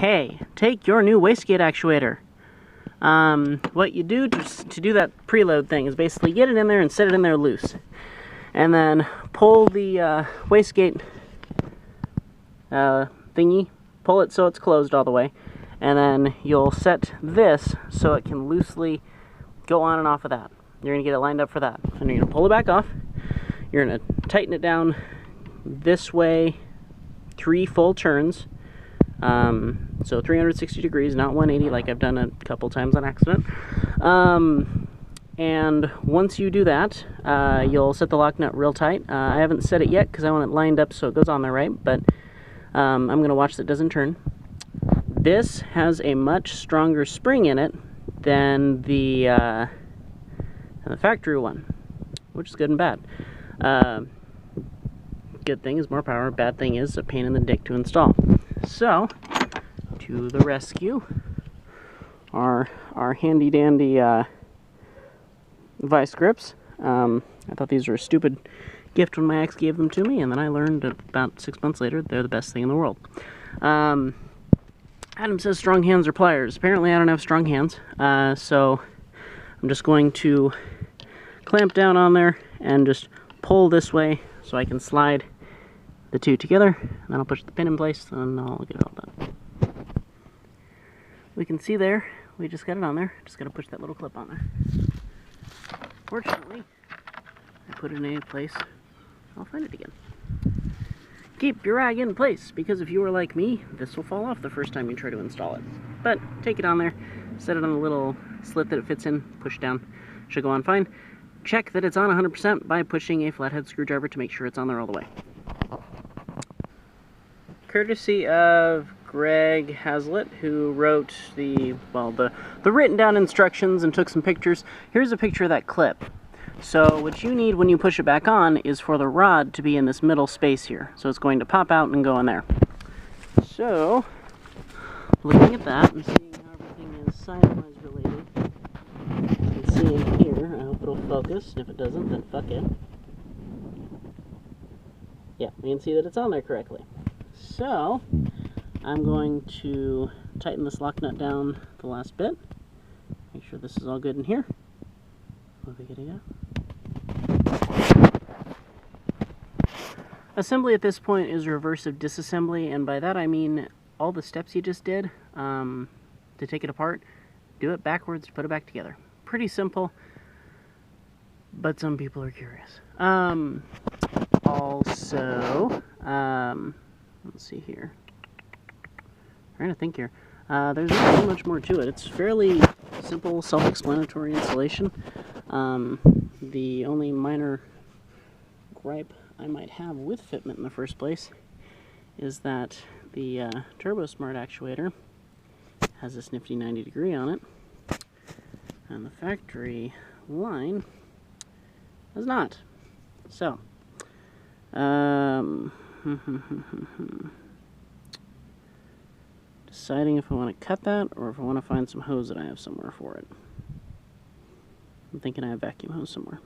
hey, take your new wastegate actuator. What you do to do that preload thing is basically get it in there and set it in there loose. And then pull the wastegate thingy, pull it so it's closed all the way. And then you'll set this so it can loosely go on and off of that. You're going to get it lined up for that. And you're going to pull it back off. You're going to tighten it down this way 3 full turns. So 360 degrees, not 180 like I've done a couple times on accident. And once you do that, you'll set the lock nut real tight. I haven't set it yet because I want it lined up so it goes on there right, but I'm going to watch that it doesn't turn. This has a much stronger spring in it than the factory one, which is good and bad. Good thing is more power, bad thing is a pain in the dick to install. So, to the rescue, our handy dandy vice grips. I thought these were a stupid gift when my ex gave them to me, and then I learned about 6 months later they're the best thing in the world. Adam says strong hands or pliers. Apparently I don't have strong hands, so I'm just going to clamp down on there and just pull this way so I can slide the two together, and then I'll push the pin in place and I'll get it all done. We can see there, we just got it on there. Just got to push that little clip on there. Fortunately, I put it in a place, I'll find it again. Keep your rag in place, because if you are like me, this will fall off the first time you try to install it. But take it on there, set it on a little slit that it fits in, push down, should go on fine. Check that it's on 100% by pushing a flathead screwdriver to make sure it's on there all the way. Courtesy of Greg Hazlitt, who wrote the written down instructions and took some pictures. Here's a picture of that clip. So what you need when you push it back on is for the rod to be in this middle space here. So it's going to pop out and go in there. So, looking at that and seeing how everything is size-wise related, you can see in here, I hope it'll focus. If it doesn't, then fuck it. Yeah, we can see that it's on there correctly. So, I'm going to tighten this lock nut down the last bit. Make sure this is all good in here. What are we gonna go? Assembly at this point is reversive disassembly, and by that I mean all the steps you just did to take it apart, do it backwards, put it back together. Pretty simple, but some people are curious. Also, let's see here. I'm trying to think here. There's not too much more to it. It's fairly simple, self-explanatory installation. The only minor gripe I might have with fitment in the first place is that the Turbo Smart actuator has this nifty 90 degree on it, and the factory line does not. So, deciding if I want to cut that or if I want to find some hose that I have somewhere for it. I'm thinking I have vacuum hose somewhere.